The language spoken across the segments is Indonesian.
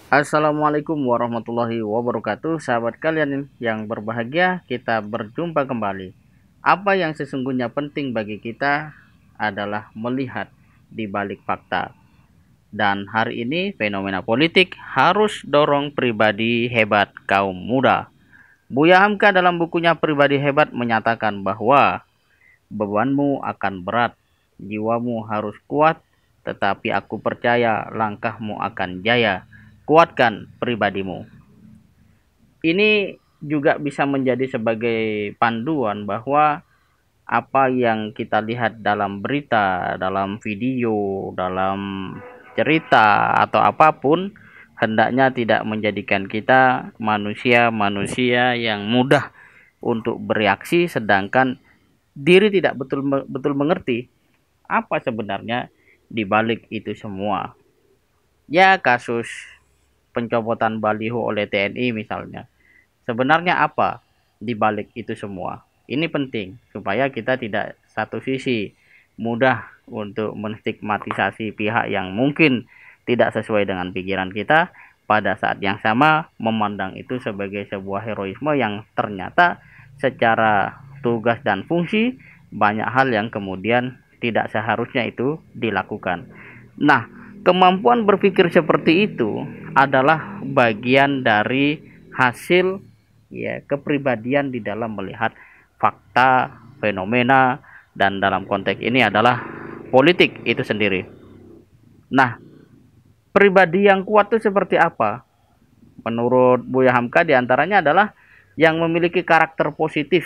Assalamualaikum warahmatullahi wabarakatuh. Sahabat kalian yang berbahagia, kita berjumpa kembali. Apa yang sesungguhnya penting bagi kita adalah melihat di balik fakta. Dan hari ini fenomena politik harus dorong pribadi hebat kaum muda. Buya Hamka dalam bukunya Pribadi Hebat menyatakan bahwa bebanmu akan berat, jiwamu harus kuat, tetapi aku percaya langkahmu akan jaya. Kuatkan pribadimu. Ini juga bisa menjadi sebagai panduan bahwa apa yang kita lihat dalam berita, dalam video, dalam cerita atau apapun hendaknya tidak menjadikan kita manusia-manusia yang mudah untuk bereaksi, sedangkan diri tidak betul-betul mengerti apa sebenarnya di balik itu semua. Ya, kasus pencopotan baliho oleh TNI misalnya. Sebenarnya apa di balik itu semua? Ini penting supaya kita tidak satu sisi mudah untuk menstigmatisasi pihak yang mungkin tidak sesuai dengan pikiran kita, pada saat yang sama memandang itu sebagai sebuah heroisme yang ternyata secara tugas dan fungsi banyak hal yang kemudian tidak seharusnya itu dilakukan. Nah, kemampuan berpikir seperti itu adalah bagian dari hasil ya kepribadian di dalam melihat fakta, fenomena, dan dalam konteks ini adalah politik itu sendiri. Nah, pribadi yang kuat itu seperti apa? Menurut Buya Hamka diantaranya adalah yang memiliki karakter positif,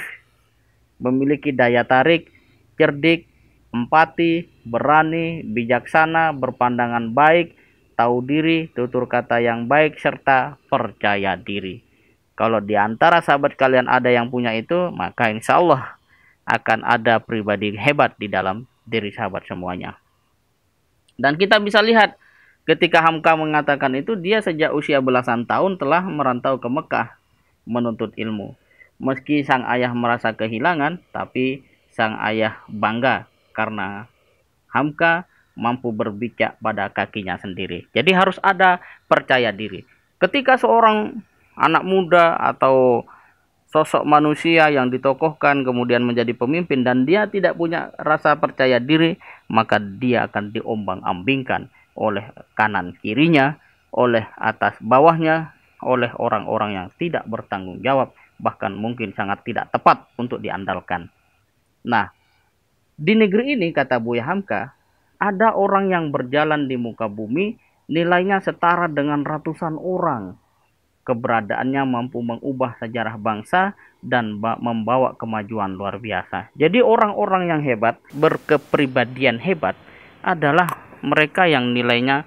memiliki daya tarik, cerdik, empati, berani, bijaksana, berpandangan baik, tahu diri, tutur kata yang baik, serta percaya diri. Kalau di antara sahabat kalian ada yang punya itu, maka insya Allah akan ada pribadi hebat di dalam diri sahabat semuanya. Dan kita bisa lihat ketika Hamka mengatakan itu, dia sejak usia belasan tahun telah merantau ke Mekah menuntut ilmu. Meski sang ayah merasa kehilangan, tapi sang ayah bangga karena Hamka mampu berpijak pada kakinya sendiri. Jadi harus ada percaya diri. Ketika seorang anak muda atau sosok manusia yang ditokohkan kemudian menjadi pemimpin dan dia tidak punya rasa percaya diri, maka dia akan diombang-ambingkan oleh kanan kirinya, oleh atas bawahnya, oleh orang-orang yang tidak bertanggung jawab, bahkan mungkin sangat tidak tepat untuk diandalkan. Nah, di negeri ini kata Buya Hamka, ada orang yang berjalan di muka bumi nilainya setara dengan ratusan orang. Keberadaannya mampu mengubah sejarah bangsa dan membawa kemajuan luar biasa. Jadi orang-orang yang hebat, berkepribadian hebat adalah mereka yang nilainya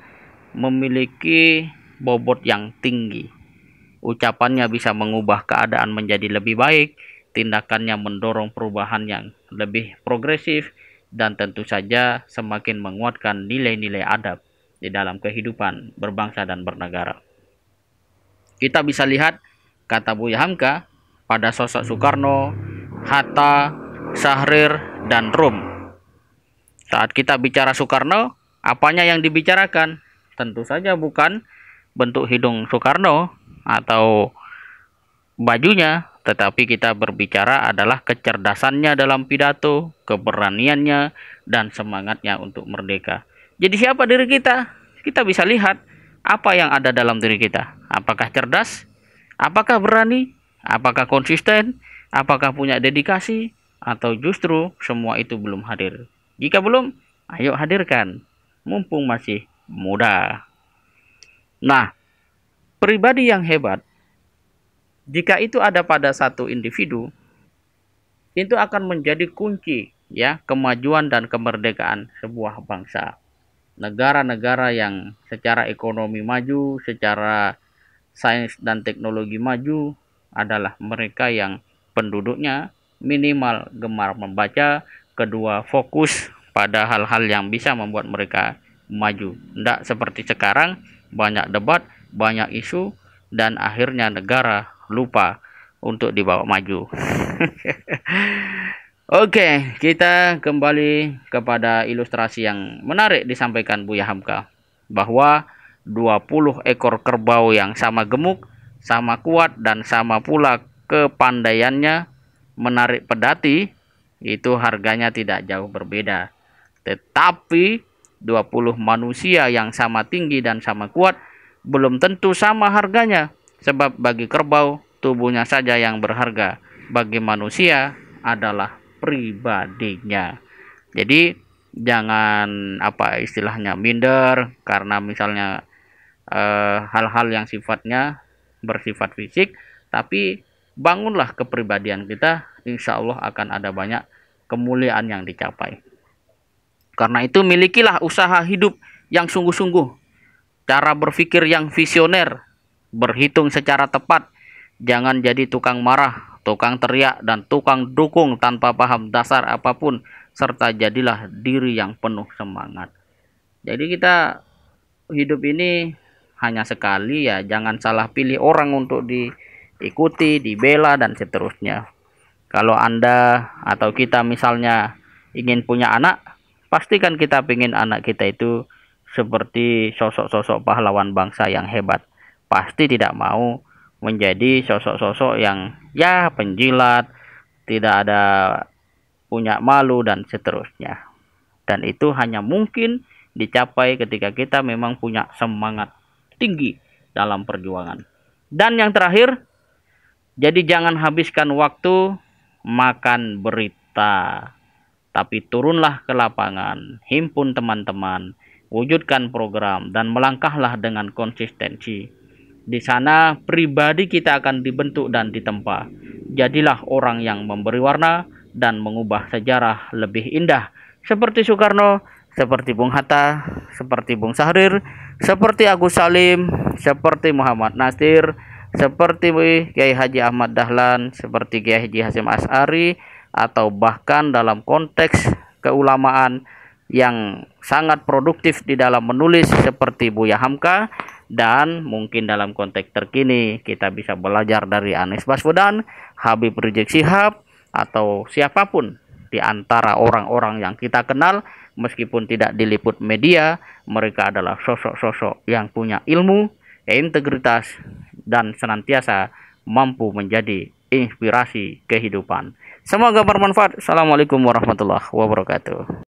memiliki bobot yang tinggi. Ucapannya bisa mengubah keadaan menjadi lebih baik, tindakannya mendorong perubahan yang lebih progresif, dan tentu saja semakin menguatkan nilai-nilai adab di dalam kehidupan berbangsa dan bernegara. Kita bisa lihat, kata Buya Hamka, pada sosok Soekarno, Hatta, Syahrir, dan Rum. Saat kita bicara Soekarno, apanya yang dibicarakan? Tentu saja bukan bentuk hidung Soekarno atau bajunya, tetapi kita berbicara adalah kecerdasannya dalam pidato, keberaniannya, dan semangatnya untuk merdeka. Jadi siapa diri kita? Kita bisa lihat apa yang ada dalam diri kita. Apakah cerdas? Apakah berani? Apakah konsisten? Apakah punya dedikasi? Atau justru semua itu belum hadir? Jika belum, ayo hadirkan. Mumpung masih muda. Nah, pribadi yang hebat, jika itu ada pada satu individu, itu akan menjadi kunci ya kemajuan dan kemerdekaan sebuah bangsa. Negara-negara yang secara ekonomi maju, secara sains dan teknologi maju adalah mereka yang penduduknya minimal gemar membaca, kedua fokus pada hal-hal yang bisa membuat mereka maju. Tidak seperti sekarang banyak debat, banyak isu, dan akhirnya negara lupa untuk dibawa maju. Oke, kita kembali kepada ilustrasi yang menarik disampaikan Buya Hamka, bahwa 20 ekor kerbau yang sama gemuk, sama kuat, dan sama pula kepandaiannya menarik pedati, itu harganya tidak jauh berbeda. Tetapi 20 manusia yang sama tinggi dan sama kuat belum tentu sama harganya. Sebab bagi kerbau tubuhnya saja yang berharga, bagi manusia adalah pribadinya. Jadi jangan istilahnya minder karena misalnya hal-hal yang sifatnya bersifat fisik, tapi bangunlah kepribadian kita, insya Allah akan ada banyak kemuliaan yang dicapai. Karena itu milikilah usaha hidup yang sungguh-sungguh, cara berpikir yang visioner, berhitung secara tepat, jangan jadi tukang marah, tukang teriak, dan tukang dukung tanpa paham dasar apapun, serta jadilah diri yang penuh semangat. Jadi kita hidup ini hanya sekali ya, jangan salah pilih orang untuk diikuti, dibela, dan seterusnya. Kalau Anda atau kita misalnya ingin punya anak, pastikan kita ingin anak kita itu seperti sosok-sosok pahlawan bangsa yang hebat. Pasti tidak mau menjadi sosok-sosok yang ya penjilat, tidak ada punya malu, dan seterusnya. Dan itu hanya mungkin dicapai ketika kita memang punya semangat tinggi dalam perjuangan. Dan yang terakhir, jadi jangan habiskan waktu makan berita, tapi turunlah ke lapangan, himpun teman-teman, wujudkan program, dan melangkahlah dengan konsistensi. Di sana pribadi kita akan dibentuk dan ditempa. Jadilah orang yang memberi warna dan mengubah sejarah lebih indah. Seperti Soekarno, seperti Bung Hatta, seperti Bung Syahrir, seperti Agus Salim, seperti Muhammad Nasir, seperti Kiai Haji Ahmad Dahlan, seperti Kiai Haji Hasyim Asy'ari, atau bahkan dalam konteks keulamaan yang sangat produktif di dalam menulis seperti Buya Hamka, dan mungkin dalam konteks terkini kita bisa belajar dari Anies Baswedan, Habib Rizik Syihab, atau siapapun di antara orang-orang yang kita kenal. Meskipun tidak diliput media, mereka adalah sosok-sosok yang punya ilmu, integritas, dan senantiasa mampu menjadi inspirasi kehidupan. Semoga bermanfaat. Assalamualaikum warahmatullahi wabarakatuh.